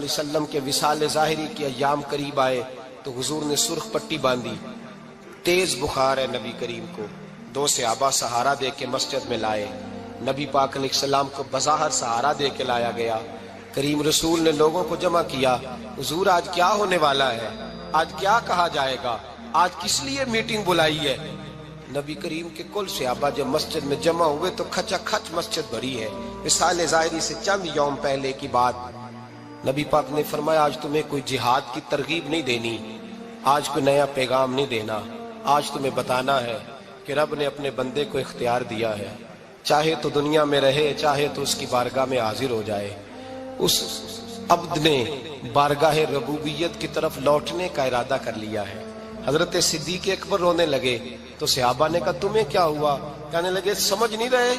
علیہ وسلم کے وصال ظاہری کے ایام قریب آئے تو حضور نے سرخ پٹی باندھی، تیز بخار ہے نبی کریم کو، 2 صحابہ سہارا دے کے مسجد میں لائے، نبی پاک علیہ السلام کو بظاہر سہارا دے کے لایا گیا۔ کریم رسول نے لوگوں کو جمع کیا، حضور آج کیا ہونے والا ہے، آج کیا کہا جائے گا، آج کس لیے میٹنگ بلائی ہے؟ نبی کریم کے کل صحابہ جب مسجد میں جمع ہوئے تو کھچا کھچ مسجد بھری ہے۔ وصال ظاہری سے چند یوم پہلے کی بات، نبی پاک نے فرمایا آج تمہیں کوئی جہاد کی ترغیب نہیں دینی، آج کوئی نیا پیغام نہیں دینا، آج تمہیں بتانا ہے کہ رب نے اپنے بندے کو اختیار دیا ہے، چاہے تو دنیا میں رہے، چاہے تو اس کی بارگاہ میں حاضر ہو جائے۔ اس عبد نے بارگاہ ربوبیت کی طرف لوٹنے کا ارادہ کر لیا ہے۔ حضرت صدیق اکبر رونے لگے تو صحابہ نے کہا تمہیں کیا ہوا؟ کہنے لگے سمجھ نہیں رہے،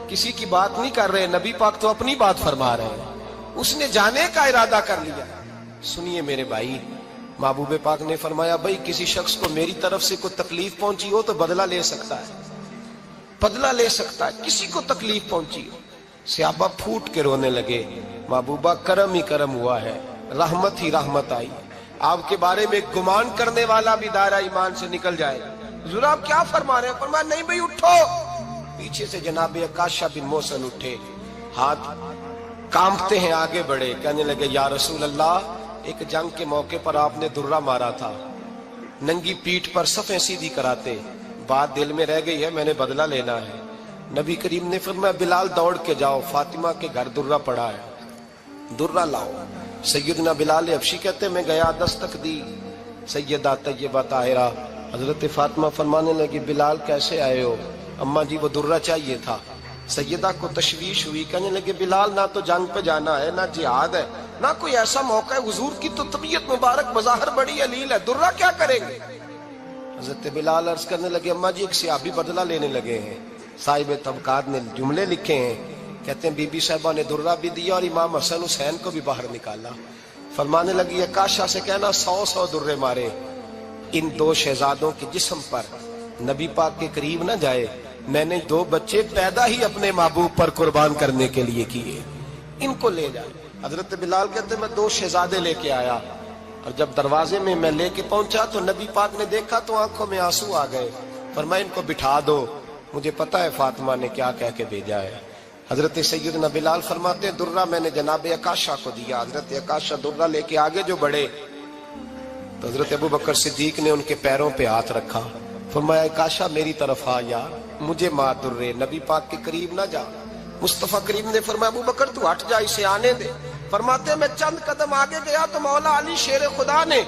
کسی کی بات نہیں کر رہے، نبی پاک تو اپنی بات فرما رہے ہیں، اس نے جانے کا ارادہ کر لیا۔ سنیے میرے بھائی، محبوب پاک نے فرمایا بھائی کسی شخص کو میری طرف سے کوئی تکلیف پہنچی ہو تو بدلہ لے سکتا ہے، بدلہ لے سکتا ہے، کسی کو تکلیف پہنچی ہو۔ صحابہ پھوٹ کے رونے لگے، محبوبہ کرم ہی کرم ہوا ہے، رحمت ہی رحمت آئی، آپ کے بارے میں گمان کرنے والا بھی دائرہ ایمان سے نکل جائے۔ حضور آپ کیا فرما رہے ہیں؟ فرمایا نہیں بھئی اٹھو۔ پیچھے سے جناب عکاشہ بن محصن اٹھے، ہاتھ کانپتے ہیں، آگے بڑھے، کہنے لگے یا رسول اللہ، ایک جنگ کے موقع پر آپ نے درہ مارا تھا، ننگی پیٹھ پر صفیں سیدھی کراتے، بات دل میں رہ گئی ہے، میں نے بدلہ لینا ہے۔ نبی کریم نے فرمایا بلال دوڑ کے جاؤ، فاطمہ کے گھر درہ پڑا ہے، درہ لاؤ۔ سیدنا بلال حبشی کہتے میں گیا، دستک دی، سیدہ طیبہ طاہرہ حضرت فاطمہ فرمانے لگی بلال کیسے آئے ہو؟ اماں جی وہ درہ چاہیے تھا۔ سیدہ کو تشویش ہوئی، کہنے لگے بلال نہ تو جنگ پہ جانا ہے، نہ جہاد ہے، نہ کوئی ایسا موقع ہے، حضور کی تو طبیعت مبارک بظاہر بڑی علیل ہے، درہ کیا کریں گے؟ حضرت بلال عرض کرنے لگے اماں جی ایک صحابی بدلہ لینے لگے ہیں، صاحب طبقات نے جملے لکھے ہیں، کہتے ہیں بی بی صاحبہ نے درہ بھی دیا اور امام حسن حسین کو بھی باہر نکالا۔ فرمانے لگی عکاشہ سے کہنا 100 درے مارے، ان 2 شہزادوں کے جسم پر نبی پاک کے قریب نہ جائے، میں نے 2 بچے پیدا ہی اپنے محبوب پر قربان کرنے کے لیے کیے، ان کو لے جائے۔ حضرت بلال کہتے میں 2 شہزادے لے کے آیا، اور جب دروازے میں میں لے کے پہنچا تو نبی پاک نے دیکھا تو آنکھوں میں آنسو آ گئے، فرمایا ان کو بٹھا دو، مجھے پتا ہے فاطمہ نے کیا کہہ کے بھیجا ہے۔ حضرت سیدنا بلال فرماتے ہیں درہ میں نے جناب عکاشہ کو دیا، حضرت عکاشہ درہ لے کے آگے جو بڑھے تو حضرت ابو بکر صدیق نے ان کے پیروں پہ ہاتھ رکھا، فرمایا عکاشہ میری طرف آ یار، مجھے مار درے، نبی پاک کے قریب نہ جا۔ مصطفیٰ کریم نے فرمایا ابو بکر تو ہٹ جا، اسے آنے دے۔ فرماتے ہیں میں چند قدم آگے گیا تو مولا علی شیر خدا نے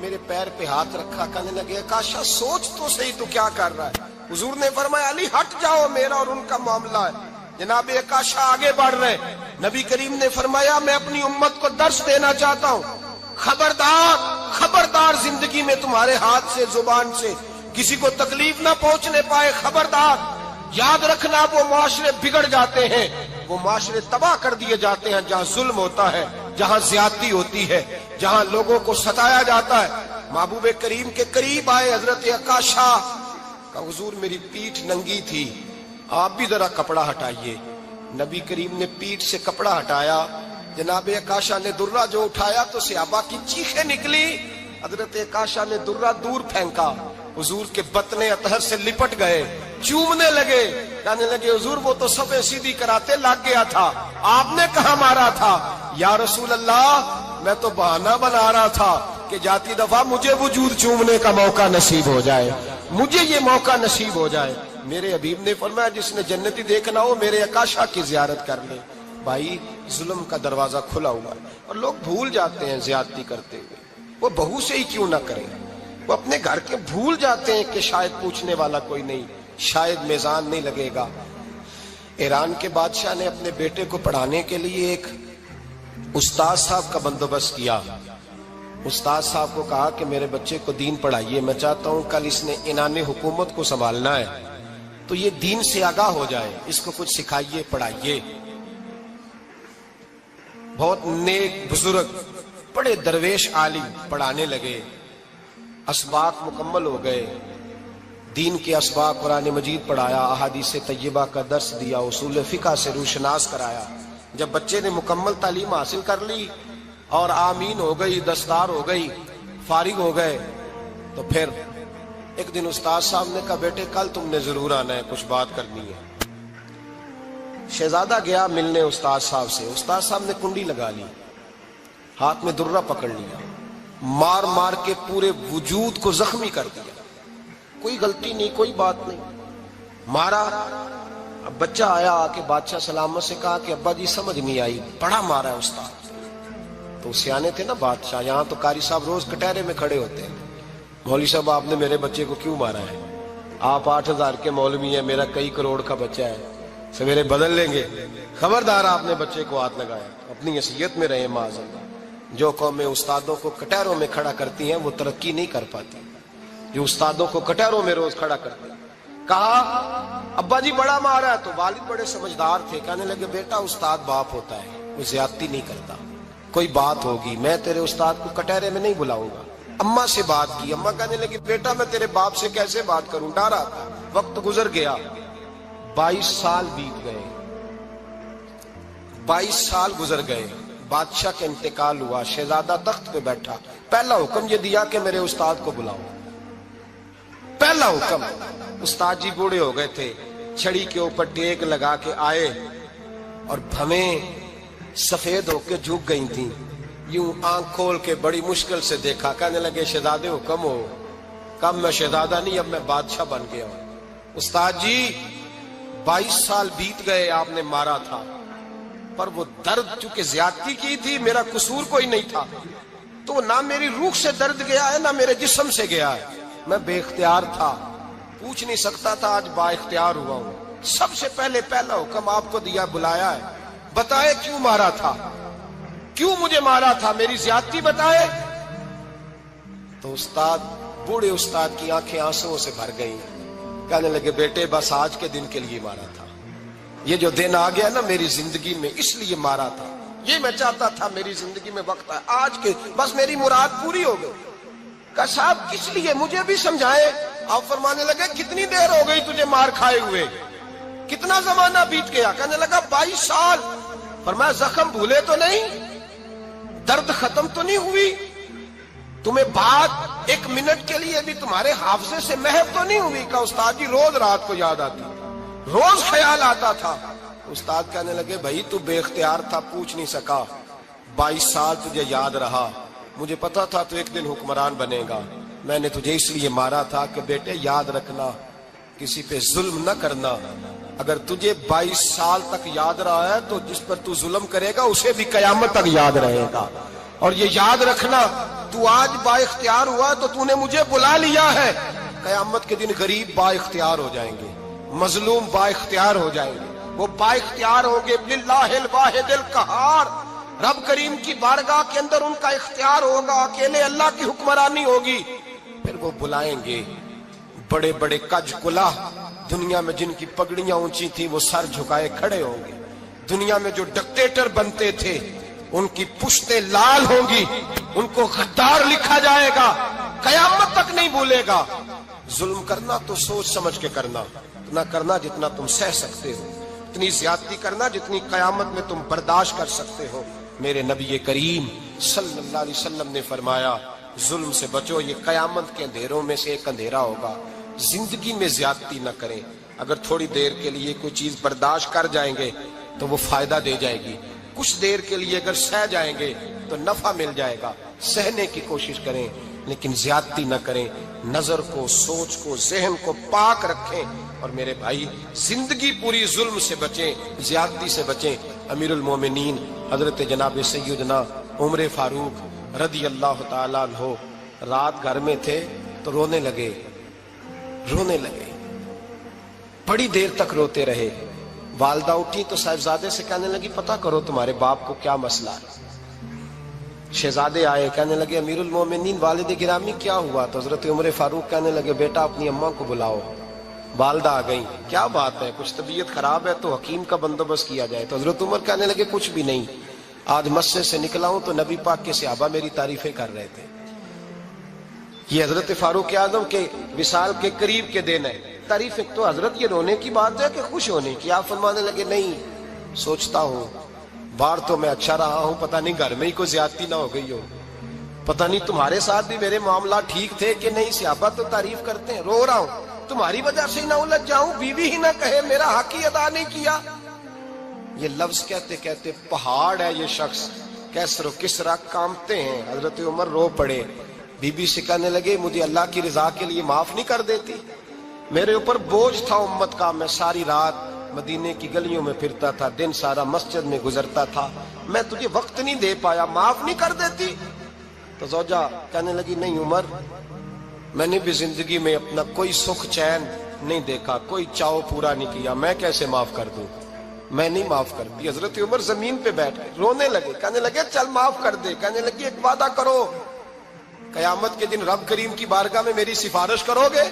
میرے پیر پہ ہاتھ رکھا، کہنے لگے عکاشہ سوچ تو صحیح تو کیا کر رہا ہے؟ حضور نے فرمایا علی ہٹ جاؤ، میرا اور ان کا معاملہ ہے۔ جناب عکاشہ آگے بڑھ رہے، نبی کریم نے فرمایا میں اپنی امت کو درس دینا چاہتا ہوں، خبردار خبردار زندگی میں تمہارے ہاتھ سے زبان سے کسی کو تکلیف نہ پہنچنے پائے، خبردار یاد رکھنا وہ معاشرے بگڑ جاتے ہیں، وہ معاشرے تباہ کر دیے جاتے ہیں جہاں ظلم ہوتا ہے، جہاں زیادتی ہوتی ہے، جہاں لوگوں کو ستایا جاتا ہے۔ محبوب کریم کے قریب آئے حضرت عکاشہ کہ حضور میری پیٹھ ننگی تھی، آپ بھی ذرا کپڑا ہٹائیے۔ نبی کریم نے پیٹھ سے کپڑا ہٹایا، جناب عکاشہ نے درہ جو اٹھایا تو صحابہ کی چیخیں نکلی، حضرت عکاشہ نے درہ دور پھینکا، حضور کے بطن اطہر سے لپٹ گئے، چومنے لگے، کہنے لگے حضور وہ تو صفیں سیدھی کراتے لگ گیا تھا، آپ نے کہاں مارا تھا؟ یا رسول اللہ میں تو بہانہ بنا رہا تھا کہ جاتی دفعہ مجھے وجود چومنے کا موقع نصیب ہو جائے، مجھے یہ موقع نصیب ہو جائے۔ میرے حبیب نے فرمایا جس نے جنتی دیکھنا ہو میرے عکاشہ کی زیارت کر لے۔ بھائی ظلم کا دروازہ کھلا ہوا ہے اور لوگ بھول جاتے ہیں زیادتی کرتے ہوئے، وہ بہو سے ہی کیوں نہ کریں، وہ اپنے گھر کے بھول جاتے ہیں کہ شاید پوچھنے والا کوئی نہیں، شاید میزان نہیں لگے گا۔ ایران کے بادشاہ نے اپنے بیٹے کو پڑھانے کے لیے ایک استاد صاحب کا بندوبست کیا۔ استاد صاحب کو کہا کہ میرے بچے کو دین پڑھائیے، میں چاہتا ہوں کل اس نے عنان حکومت کو سنبھالنا ہے تو یہ دین سے آگاہ ہو جائے، اس کو کچھ سکھائیے، پڑھائیے۔ بہت نیک بزرگ بڑے درویش عالم پڑھانے لگے، اسباق مکمل ہو گئے، دین کے اسباق قرآن مجید پڑھایا، احادیث طیبہ کا درس دیا، اصول فقہ سے روشناس کرایا۔ جب بچے نے مکمل تعلیم حاصل کر لی اور آمین ہو گئی، دستار ہو گئی، فارغ ہو گئے، تو پھر ایک دن استاد صاحب نے کہا بیٹے کل تم نے ضرور آنا ہے، کچھ بات کرنی ہے۔ شہزادہ گیا ملنے استاد صاحب سے، استاد صاحب نے کنڈی لگا لی، ہاتھ میں درہ پکڑ لیا، مار مار کے پورے وجود کو زخمی کر دیا، کوئی غلطی نہیں، کوئی بات نہیں، مارا۔ اب بچہ آیا آ کے بادشاہ سلامت سے کہا کہ ابا جی سمجھ نہیں آئی، بڑا مارا ہے استاد۔ تو سیانے تھے نا بادشاہ، یہاں تو قاری صاحب روز کٹہرے میں کھڑے ہوتے ہیں، مولوی صاحب آپ نے میرے بچے کو کیوں مارا ہے؟ آپ 8,000 کے مولوی ہیں، میرا کئی کروڑ کا بچہ ہے، سویرے بدل لیں گے، خبردار آپ نے بچے کو ہاتھ لگایا، اپنی حیثیت میں رہے معاذ اللہ۔ جو قومیں استادوں کو کٹہروں میں کھڑا کرتی ہیں وہ ترقی نہیں کر پاتی، جو استادوں کو کٹہروں میں روز کھڑا کرتے ہیں۔ کہا ابا جی بڑا مارا ہے، تو والد بڑے سمجھدار تھے، کہنے لگے بیٹا استاد باپ ہوتا ہے، وہ زیادتی نہیں کرتا، کوئی بات ہوگی میں تیرے استاد کو کٹہرے میں نہیں بلاؤں گا۔ اماں سے بات کی، اماں کہنے لگی بیٹا میں تیرے باپ سے کیسے بات کروں، ڈرا تھا۔ وقت گزر گیا، 22 سال بیت گئے، 22 سال گزر گئے، بادشاہ کا انتقال ہوا، شہزادہ تخت پہ بیٹھا، پہلا حکم یہ دیا کہ میرے استاد کو بلاؤ، پہلا حکم۔ استاد جی بوڑھے ہو گئے تھے، چھڑی کے اوپر ٹیک لگا کے آئے اور بھویں سفید ہو کے جھک گئی تھیں، یوں آنکھ کھول کے بڑی مشکل سے دیکھا، کہنے لگے شہزادے حکم ہو۔ کب میں شہزادہ نہیں، اب میں بادشاہ بن گیا ہوں۔ استاد جی 22 سال بیت گئے، آپ نے مارا تھا، پر وہ درد چونکہ زیادتی کی تھی، میرا قصور کوئی نہیں تھا، تو نہ میری روح سے درد گیا ہے نہ میرے جسم سے گیا ہے، میں بے اختیار تھا، پوچھ نہیں سکتا تھا، آج با اختیار ہوا ہوں۔ سب سے پہلے پہلا حکم آپ کو دیا، بلایا ہے، بتائے کیوں مارا تھا، کیوں مجھے مارا تھا، میری زیادتی بتائے۔ تو استاد، بوڑھے استاد کی آنکھیں آنسوؤں سے بھر گئیں، کہنے لگے بیٹے بس آج کے دن کے لیے مارا تھا، یہ جو دن آ گیا نا میری زندگی میں، اس لیے مارا تھا، یہ میں چاہتا تھا میری زندگی میں وقت ہے، آج کے بس میری مراد پوری ہو گئی۔ کہا صاحب کس لیے، مجھے بھی سمجھائے۔ آپ فرمانے لگے کتنی دیر ہو گئی تجھے مار کھائے ہوئے، کتنا زمانہ بیت گیا؟ کہنے لگا 22 سال۔ فرمایا زخم بھولے تو نہیں، درد ختم تو نہیں ہوئی، تمہیں بات 1 منٹ کے لیے بھی تمہارے حافظے سے محو تو نہیں ہوئی؟ کہا استاد جی روز رات کو یاد آتی، روز خیال آتا تھا۔ استاد کہنے لگے بھائی تو بے اختیار تھا، پوچھ نہیں سکا، 22 سال تجھے یاد رہا، مجھے پتا تھا تو ایک دن حکمران بنے گا، میں نے تجھے اس لیے مارا تھا کہ بیٹے یاد رکھنا، کسی پہ ظلم نہ کرنا، اگر تجھے 22 سال تک یاد رہا ہے تو جس پر تو ظلم کرے گا اسے بھی قیامت تک یاد رہے گا، اور یہ یاد رکھنا تو آج با اختیار ہوا تو تو نے مجھے بلا لیا ہے، قیامت کے دن غریب با اختیار ہو جائیں گے، مظلوم با اختیار ہو جائیں گے، وہ با اختیار ہوں گے للہ الواحد القہار، رب کریم کی بارگاہ کے اندر ان کا اختیار ہوگا، اکیلے اللہ کی حکمرانی ہوگی، پھر وہ بلائیں گے بڑے بڑے کج کلا، دنیا میں جن کی پگڑیاں اونچی تھی وہ سر جھکائے کھڑے ہوں گے، دنیا میں جو ڈکٹیٹر بنتے تھے ان کی پشتیں لال ہوں گی، ان کو غدار لکھا جائے گا، قیامت تک نہیں بھولے گا۔ ظلم کرنا تو سوچ سمجھ کے کرنا، اتنا کرنا جتنا تم سہ سکتے ہو، اتنی زیادتی کرنا جتنی قیامت میں تم برداشت کر سکتے ہو۔ میرے نبی کریم صلی اللہ علیہ وسلم نے فرمایا ظلم سے بچو، یہ قیامت کے اندھیروں میں سے ایک اندھیرا ہوگا، زندگی میں زیادتی نہ کریں، اگر تھوڑی دیر کے لیے کوئی چیز برداشت کر جائیں گے تو وہ فائدہ دے جائے گی، کچھ دیر کے لیے اگر سہ جائیں گے تو نفع مل جائے گا، سہنے کی کوشش کریں لیکن زیادتی نہ کریں، نظر کو، سوچ کو، ذہن کو پاک رکھیں، اور میرے بھائی زندگی پوری ظلم سے بچیں، زیادتی سے بچیں۔ امیر المومنین حضرت جناب سیدنا عمر فاروق رضی اللہ تعالیٰ عنہ رات گھر میں تھے تو رونے لگے، بڑی دیر تک روتے رہے، والدہ اٹھی تو صاحبزادے سے کہنے لگی پتہ کرو تمہارے باپ کو کیا مسئلہ ہے۔ شہزادے آئے، کہنے لگے امیر المومنین والد گرامی کیا ہوا؟ تو حضرت عمر فاروق کہنے لگے بیٹا اپنی اماں کو بلاؤ۔ والدہ آ گئی، کیا بات ہے، کچھ طبیعت خراب ہے تو حکیم کا بندوبست کیا جائے۔ تو حضرت عمر کہنے لگے کچھ بھی نہیں، آج مسجد سے نکلا ہوں تو نبی پاک کے صحابہ میری تعریفیں کر رہے تھے۔ یہ حضرت فاروق اعظم کے وصال کے قریب کے دن ہے، تعریفیں تو حضرت یہ رونے کی بات ہے کہ خوش ہونے کی؟ آپ فرمانے لگے نہیں، سوچتا ہوں باہر تو میں اچھا رہا ہوں، پتہ نہیں گھر میں ہی کوئی زیادتی نہ ہو گئی ہو، پتہ نہیں تمہارے ساتھ بھی میرے معاملات ٹھیک تھے کہ نہیں، صحابہ تو تعریف کرتے ہیں، رو رہا ہوں تمہاری وجہ سے نہ الجھ جاؤں، بیوی ہی نہ کہے میرا حق ہی ادا نہیں کیا۔ یہ لفظ کہتے کہتے پہاڑ ہے یہ شخص، کیسر و کسرا کانپتے ہیں۔ حضرت عمر رو پڑے، بی بی سے کہنے لگے مجھے اللہ کی رضا کے لیے معاف نہیں کر دیتی؟ میرے اوپر بوجھ تھا امت کا، میں ساری رات مدینے کی گلیوں میں پھرتا تھا، دن سارا مسجد میں گزرتا تھا، میں تجھے وقت نہیں دے پایا، معاف نہیں کر دیتی؟ تو زوجہ کہنے لگی نہیں عمر، میں نے بھی زندگی میں اپنا کوئی سکھ چین نہیں دیکھا، کوئی چاؤ پورا نہیں کیا، میں کیسے معاف کر دوں؟ میں نہیں معاف کرتی۔ حضرت عمر زمین پہ بیٹھ گئے، رونے لگے، کہنے لگے چل معاف کر دے۔ کہنے لگی ایک وعدہ کرو، قیامت کے دن رب کریم کی بارگاہ میں میری سفارش کرو گے؟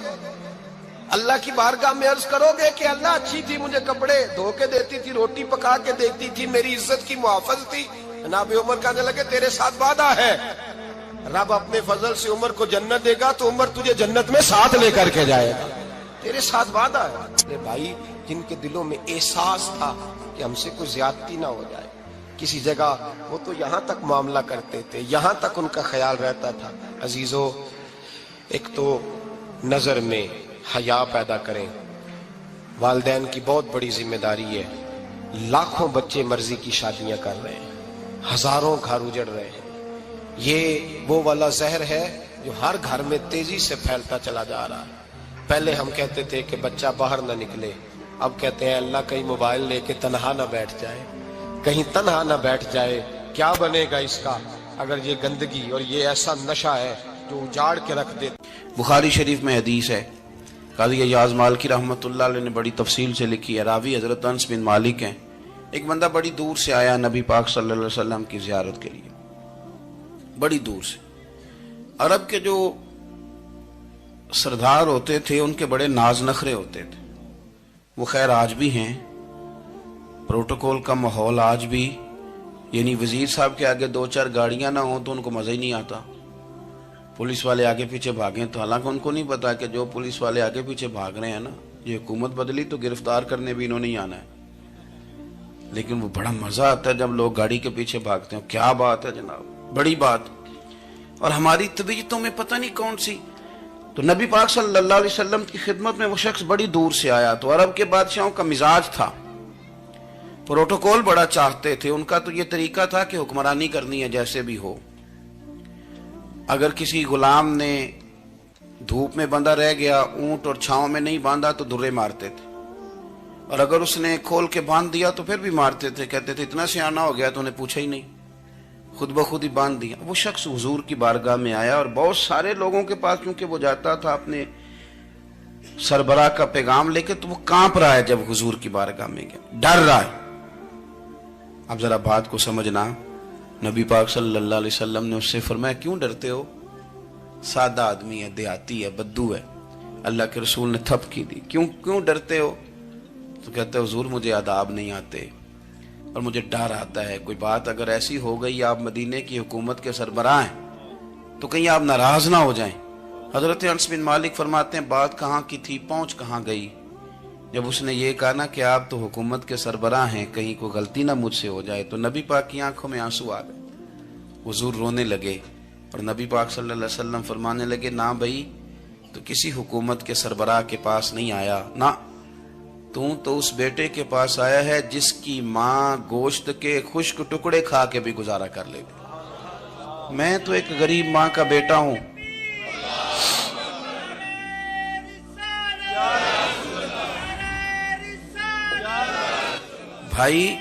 اللہ کی بارگاہ میں عرض کرو گے کہ اللہ اچھی تھی، مجھے کپڑے دھو کے دیتی تھی، روٹی پکا کے دیتی تھی، میری عزت کی محافظ تھی؟ جناب عمر کہنے لگے تیرے ساتھ وعدہ ہے، رب اپنے فضل سے عمر کو جنت دے گا تو عمر تجھے جنت میں ساتھ لے کر کے جائے گا، تیرے ساتھ وعدہ ہے۔ میرے بھائی جن کے دلوں میں احساس تھا کہ ہم سے کوئی زیادتی نہ ہو جائے کسی جگہ، وہ تو یہاں تک معاملہ کرتے تھے، یہاں تک ان کا خیال رہتا تھا۔ عزیزو، ایک تو نظر میں حیا پیدا کریں، والدین کی بہت بڑی ذمہ داری ہے۔ لاکھوں بچے مرضی کی شادیاں کر رہے ہیں، ہزاروں گھر اجڑ رہے ہیں، یہ وہ والا زہر ہے جو ہر گھر میں تیزی سے پھیلتا چلا جا رہا ہے۔ پہلے ہم کہتے تھے کہ بچہ باہر نہ نکلے، اب کہتے ہیں اللہ کہیں موبائل لے کے تنہا نہ بیٹھ جائے، کہیں تنہا نہ بیٹھ جائے، کیا بنے گا اس کا اگر یہ گندگی اور یہ ایسا نشہ ہے جو اجاڑ کے رکھ دے۔ بخاری شریف میں حدیث ہے، قاضی ایاز مالکی رحمۃ اللہ علیہ نے بڑی تفصیل سے لکھی ہے، راوی حضرت انس بن مالک ہیں۔ ایک بندہ بڑی دور سے آیا نبی پاک صلی اللہ علیہ وسلم کی زیارت کے لیے، بڑی دور سے۔ عرب کے جو سردار ہوتے تھے ان کے بڑے ناز نخرے ہوتے تھے، وہ خیر آج بھی ہیں، پروٹوکول کا ماحول آج بھی، یعنی وزیر صاحب کے آگے دو چار گاڑیاں نہ ہوں تو ان کو مزہ ہی نہیں آتا، پولیس والے آگے پیچھے بھاگیں تو حالانکہ ان کو نہیں پتا کہ جو پولیس والے آگے پیچھے بھاگ رہے ہیں نا، یہ حکومت بدلی تو گرفتار کرنے بھی انہوں نے ہی آنا ہے، لیکن وہ بڑا مزہ آتا ہے جب لوگ گاڑی کے پیچھے بھاگتے ہیں، کیا بات ہے جناب، بڑی بات۔ اور ہماری طبیعتوں میں پتہ نہیں کون سی، تو نبی پاک صلی اللہ علیہ وسلم کی خدمت میں وہ شخص بڑی دور سے آیا، تو عرب کے بادشاہوں کا مزاج تھا، پروٹوکول بڑا چاہتے تھے، ان کا تو یہ طریقہ تھا کہ حکمرانی کرنی ہے جیسے بھی ہو۔ اگر کسی غلام نے دھوپ میں بندھا رہ گیا، اونٹ اور چھاؤں میں نہیں باندھا تو درے مارتے تھے، اور اگر اس نے کھول کے باندھ دیا تو پھر بھی مارتے تھے، کہتے تھے اتنا سیانا ہو گیا تو انہیں پوچھا ہی نہیں، خود بخود ہی باندھ دیا۔ وہ شخص حضور کی بارگاہ میں آیا اور بہت سارے لوگوں کے پاس کیونکہ وہ جاتا تھا اپنے سربراہ کا پیغام لے کے، تو وہ کانپ رہا ہے جب حضور کی بارگاہ میں گیا، ڈر رہا ہے۔ اب ذرا بات کو سمجھنا، نبی پاک صلی اللہ علیہ وسلم نے اس سے فرمایا کیوں ڈرتے ہو؟ سادہ آدمی ہے، دیہاتی ہے، بدو ہے۔ اللہ کے رسول نے تھپ کی دی، کیوں ڈرتے ہو؟ تو کہتا ہے حضور مجھے آداب نہیں آتے اور مجھے ڈر آتا ہے، کوئی بات اگر ایسی ہو گئی، آپ مدینے کی حکومت کے سربراہ ہیں، تو کہیں آپ ناراض نہ ہو جائیں۔ حضرت انس بن مالک فرماتے ہیں بات کہاں کی تھی، پہنچ کہاں گئی؟ جب اس نے یہ کہا نا کہ آپ تو حکومت کے سربراہ ہیں، کہیں کوئی غلطی نہ مجھ سے ہو جائے، تو نبی پاک کی آنکھوں میں آنسو آ گئے، حضور رونے لگے، اور نبی پاک صلی اللہ علیہ وسلم فرمانے لگے نہ بھائی، تو کسی حکومت کے سربراہ کے پاس نہیں آیا، نہ تو اس بیٹے کے پاس آیا ہے جس کی ماں گوشت کے خشک ٹکڑے کھا کے بھی گزارا کر لے گی۔ میں تو ایک غریب ماں کا بیٹا ہوں۔ بھائی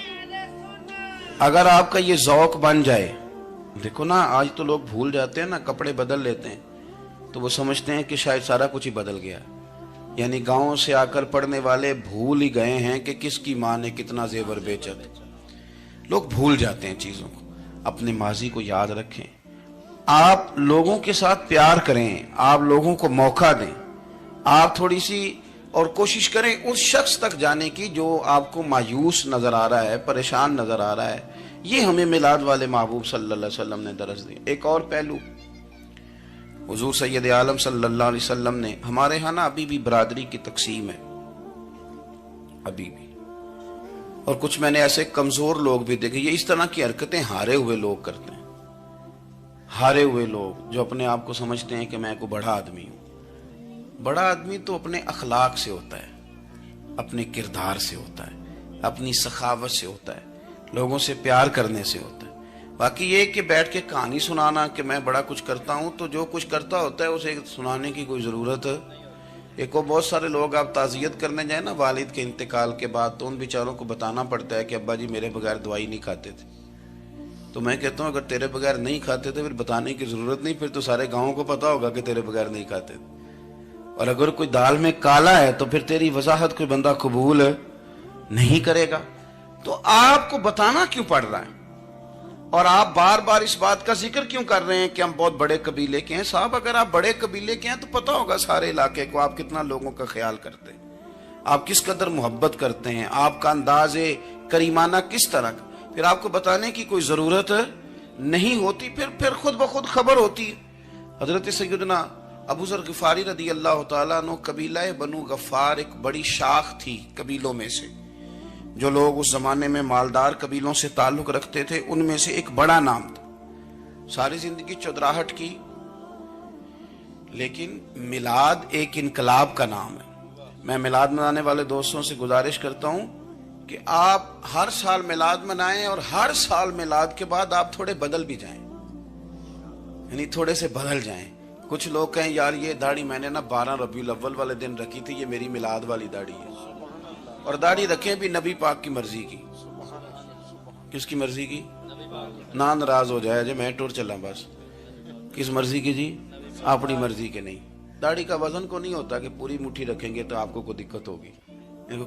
اگر آپ کا یہ ذوق بن جائے، دیکھو نا آج تو لوگ بھول جاتے ہیں نا، کپڑے بدل لیتے ہیں تو وہ سمجھتے ہیں کہ شاید سارا کچھ ہی بدل گیا، یعنی گاؤں سے آ کر پڑھنے والے بھول ہی گئے ہیں کہ کس کی ماں نے کتنا زیور بیچا تھا۔ لوگ بھول جاتے ہیں چیزوں کو، اپنے ماضی کو یاد رکھیں، آپ لوگوں کے ساتھ پیار کریں، آپ لوگوں کو موقع دیں، آپ تھوڑی سی اور کوشش کریں اس شخص تک جانے کی جو آپ کو مایوس نظر آ رہا ہے، پریشان نظر آ رہا ہے۔ یہ ہمیں میلاد والے محبوب صلی اللہ علیہ وسلم نے درس دی۔ ایک اور پہلو، حضور سید عالم صلی اللہ علیہ وسلم نے، ہمارے ہاں نا ابھی بھی برادری کی تقسیم ہے، ابھی بھی اور کچھ میں نے ایسے کمزور لوگ بھی دیکھے، یہ اس طرح کی حرکتیں ہارے ہوئے لوگ کرتے ہیں. ہارے ہوئے لوگ جو اپنے آپ کو سمجھتے ہیں کہ میں کوئی بڑا آدمی ہوں. بڑا آدمی تو اپنے اخلاق سے ہوتا ہے، اپنے کردار سے ہوتا ہے، اپنی سخاوت سے ہوتا ہے، لوگوں سے پیار کرنے سے ہوتا ہے. باقی یہ کہ بیٹھ کے کہانی سنانا کہ میں بڑا کچھ کرتا ہوں، تو جو کچھ کرتا ہوتا ہے اسے سنانے کی کوئی ضرورت. ایک اور بہت سارے لوگ آپ تعزیت کرنے جائیں نا والد کے انتقال کے بعد، تو ان بیچاروں کو بتانا پڑتا ہے کہ ابا جی میرے بغیر دوائی نہیں کھاتے تھے. تو میں کہتا ہوں اگر تیرے بغیر نہیں کھاتے تھے پھر بتانے کی ضرورت نہیں، پھر تو سارے گاؤں کو پتا ہوگا کہ تیرے بغیر نہیں کھاتے تھے. اور اگر کوئی دال میں کالا ہے تو پھر تیری وضاحت کوئی بندہ قبول نہیں کرے گا. تو آپ کو بتانا کیوں پڑ رہا ہے، اور آپ بار بار اس بات کا ذکر کیوں کر رہے ہیں کہ ہم بہت بڑے قبیلے کے ہیں؟ صاحب اگر آپ بڑے قبیلے کے ہیں تو پتا ہوگا سارے علاقے کو آپ کتنا لوگوں کا خیال کرتے ہیں، آپ کس قدر محبت کرتے ہیں، آپ کا انداز کریمانہ کس طرح کا. پھر آپ کو بتانے کی کوئی ضرورت نہیں ہوتی، پھر خود بخود خبر ہوتی ہے. حضرت سیدنا ابو ذر غفاری رضی اللہ تعالیٰ عنہ، قبیلہ بنو غفار ایک بڑی شاخ تھی قبیلوں میں سے. جو لوگ اس زمانے میں مالدار قبیلوں سے تعلق رکھتے تھے ان میں سے ایک بڑا نام تھا. ساری زندگی چودراہٹ کی، لیکن میلاد ایک انقلاب کا نام ہے. میں میلاد منانے والے دوستوں سے گزارش کرتا ہوں کہ آپ ہر سال میلاد منائیں، اور ہر سال میلاد کے بعد آپ تھوڑے بدل بھی جائیں، یعنی تھوڑے سے بدل جائیں. کچھ لوگ کہیں یار یہ داڑھی میں نے نا 12 ربیع الاول والے دن رکھی تھی، یہ میری میلاد والی داڑھی ہے. اور داڑھی رکھیں بھی نبی پاک کی مرضی کی. کس کی مرضی کی؟ نہ ناراض ہو جائے جی میں ٹور چلا بس. کس مرضی کی جی؟ اپنی مرضی کے نہیں. داڑھی کا وزن کو نہیں ہوتا کہ پوری مٹھی رکھیں گے تو آپ کو کوئی دقت ہوگی،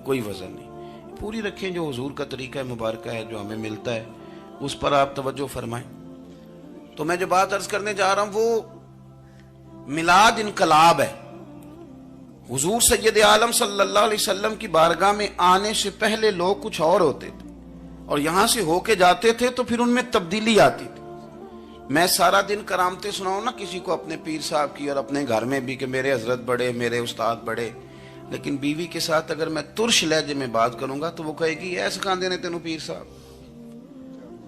کوئی وزن نہیں. پوری رکھیں، جو حضور کا طریقہ مبارکہ ہے جو ہمیں ملتا ہے اس پر آپ توجہ فرمائیں. تو میں جو بات عرض کرنے جا رہا ہوں وہ میلاد انقلاب ہے. حضور سید عالم صلی اللہ علیہ وسلم کی بارگاہ میں آنے سے پہلے لوگ کچھ اور ہوتے تھے، اور یہاں سے ہو کے جاتے تھے تو پھر ان میں تبدیلی آتی تھی. میں سارا دن کرامتیں سناؤں نا کسی کو اپنے پیر صاحب کی، اور اپنے گھر میں بھی کہ میرے حضرت بڑے، میرے استاد بڑے، لیکن بیوی کے ساتھ اگر میں ترش لہجے میں بات کروں گا تو وہ کہے گی یہ سکھاندے نے تینوں پیر صاحب.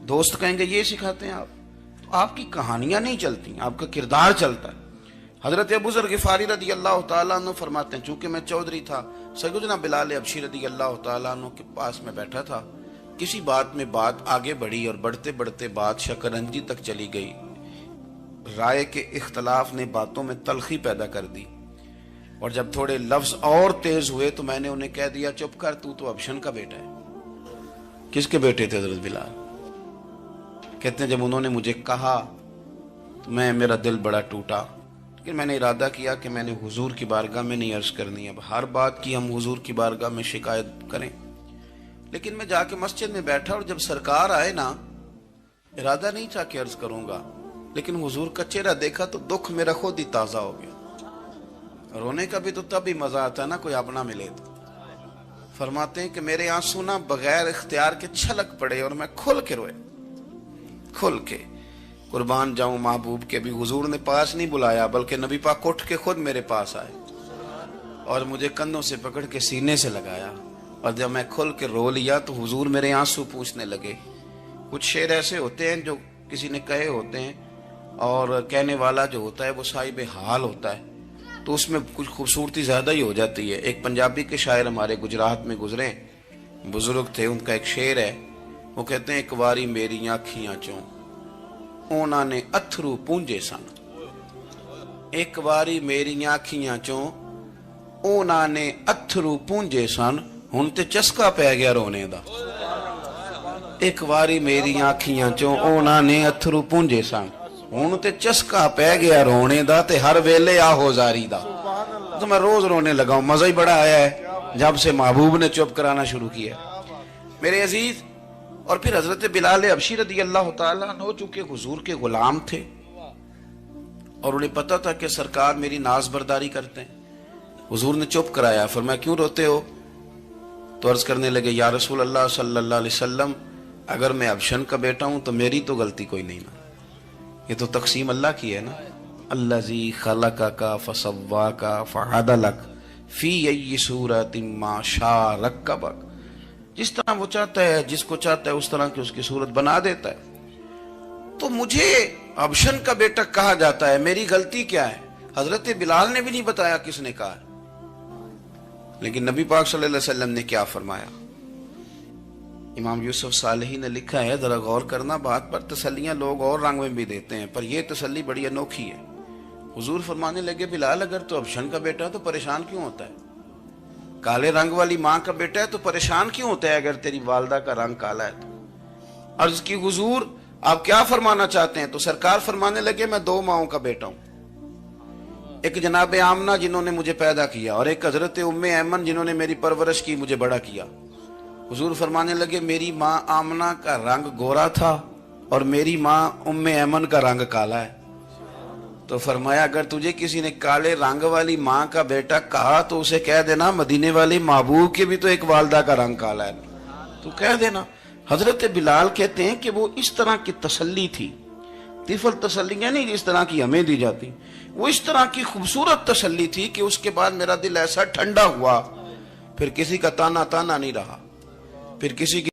دوست کہیں گے یہ سکھاتے ہیں آپ. تو آپ کی کہانیاں نہیں چلتی، آپ کا کردار چلتا ہے. حضرت ابو ذر غفاری رضی اللہ تعالیٰ عنہ فرماتے ہیں چونکہ میں چودھری تھا، سیدنا بلال حبشی رضی اللہ تعالیٰ عنہ کے پاس میں بیٹھا تھا. کسی بات میں بات آگے بڑھی اور بڑھتے بڑھتے بات شکنجی تک چلی گئی. رائے کے اختلاف نے باتوں میں تلخی پیدا کر دی، اور جب تھوڑے لفظ اور تیز ہوئے تو میں نے انہیں کہہ دیا چپ کر، تو ابشن کا بیٹا ہے. کس کے بیٹے تھے حضرت بلال؟ کہتے ہیں جب انہوں نے مجھے کہا تو میرا دل بڑا ٹوٹا، لیکن میں نے ارادہ کیا کہ میں نے حضور کی بارگاہ میں نہیں عرض کرنی. اب ہر بات کی ہم حضور کی بارگاہ میں شکایت کریں. لیکن میں جا کے مسجد میں بیٹھا، اور جب سرکار آئے نا، ارادہ نہیں تھا کہ عرض کروں گا، لیکن حضور کا چہرہ دیکھا تو دکھ میرا خود ہی تازہ ہو گیا. رونے کا بھی تو تب ہی مزہ آتا ہے نا کوئی اپنا ملے تو. فرماتے ہیں کہ میرے آنسو نہ بغیر اختیار کے چھلک پڑے، اور میں کھل کے روئے، کھل کے. قربان جاؤں محبوب کے بھی حضور نے پاس نہیں بلایا، بلکہ نبی پاک اٹھ کے خود میرے پاس آئے اور مجھے کندھوں سے پکڑ کے سینے سے لگایا. اور جب میں کھل کے رو لیا تو حضور میرے آنسو پوچھنے لگے. کچھ شعر ایسے ہوتے ہیں جو کسی نے کہے ہوتے ہیں، اور کہنے والا جو ہوتا ہے وہ صاحب حال ہوتا ہے، تو اس میں کچھ خوبصورتی زیادہ ہی ہو جاتی ہے. ایک پنجابی کے شاعر ہمارے گجرات میں گزرے، بزرگ تھے، ان کا ایک شعر ہے، وہ کہتے ہیں ایک واری میری آنکھیاں چوں اونا نے اتھرو پونجے سن. ایک واری میری آنکھیاں چوں اونا نے اتھرو پونجے سن، ہن تے چسکا پہ گیا رونے دا. ایک واری میری آنکھیاں چوں اونا نے اتھرو پونجے سن، ہن تے چسکا پہ گیا رونے دا، تے ہر ویلے آہو زاری دا. تو میں روز رونے لگا ہوں. مزہ ہی بڑا آیا ہے جب سے محبوب نے چپ کرانا شروع کیا میرے عزیز. اور پھر حضرت بلال حبشی رضی اللہ تعالیٰ عنہ چونکہ حضور کے غلام تھے، اور انہیں پتا تھا کہ سرکار میری ناز برداری کرتے ہیں، حضور نے چپ کرایا. فرمایا کیوں روتے ہو؟ تو عرض کرنے لگے یا رسول اللہ صلی اللہ علیہ وسلم، اگر میں ابشن کا بیٹا ہوں تو میری تو غلطی کوئی نہیں نا، یہ تو تقسیم اللہ کی ہے نا. الذی خلقک فسواک فعدلک فی ای صورت ما شاء رکبک. جس طرح وہ چاہتا ہے، جس کو چاہتا ہے اس طرح کی اس کی صورت بنا دیتا ہے. تو مجھے ابشن کا بیٹا کہا جاتا ہے، میری غلطی کیا ہے؟ حضرت بلال نے بھی نہیں بتایا کس نے کہا ہے. لیکن نبی پاک صلی اللہ علیہ وسلم نے کیا فرمایا؟ امام یوسف صالحی نے لکھا ہے، ذرا غور کرنا بات پر، تسلیاں لوگ اور رنگ میں بھی دیتے ہیں پر یہ تسلی بڑی انوکھی ہے. حضور فرمانے لگے، بلال اگر تو ابشن کا بیٹا ہے تو پریشان کیوں ہوتا ہے؟ کالے رنگ والی ماں کا بیٹا ہے تو پریشان کیوں ہوتا ہے اگر تیری والدہ کا رنگ کالا ہے تو؟ عرض کی حضور آپ کیا فرمانا چاہتے ہیں؟ تو سرکار فرمانے لگے، میں دو ماؤں کا بیٹا ہوں، ایک جناب آمنہ جنہوں نے مجھے پیدا کیا، اور ایک حضرت ام ایمن جنہوں نے میری پرورش کی، مجھے بڑا کیا. حضور فرمانے لگے، میری ماں آمنہ کا رنگ گورا تھا اور میری ماں ام ایمن کا رنگ کالا ہے. تو فرمایا اگر تجھے کسی نے کالے رنگ والی ماں کا بیٹا کہا تو اسے کہہ دینا مدینے والے محبوب کے بھی تو ایک والدہ کا رنگ کالا ہے، تو کہہ دینا. حضرت بلال کہتے ہیں کہ وہ اس طرح کی تسلی تھی، طفل تسلیاں نہیں جس طرح کی ہمیں دی جاتی، وہ اس طرح کی خوبصورت تسلی تھی کہ اس کے بعد میرا دل ایسا ٹھنڈا ہوا، پھر کسی کا تانا نہیں رہا، پھر کسی کی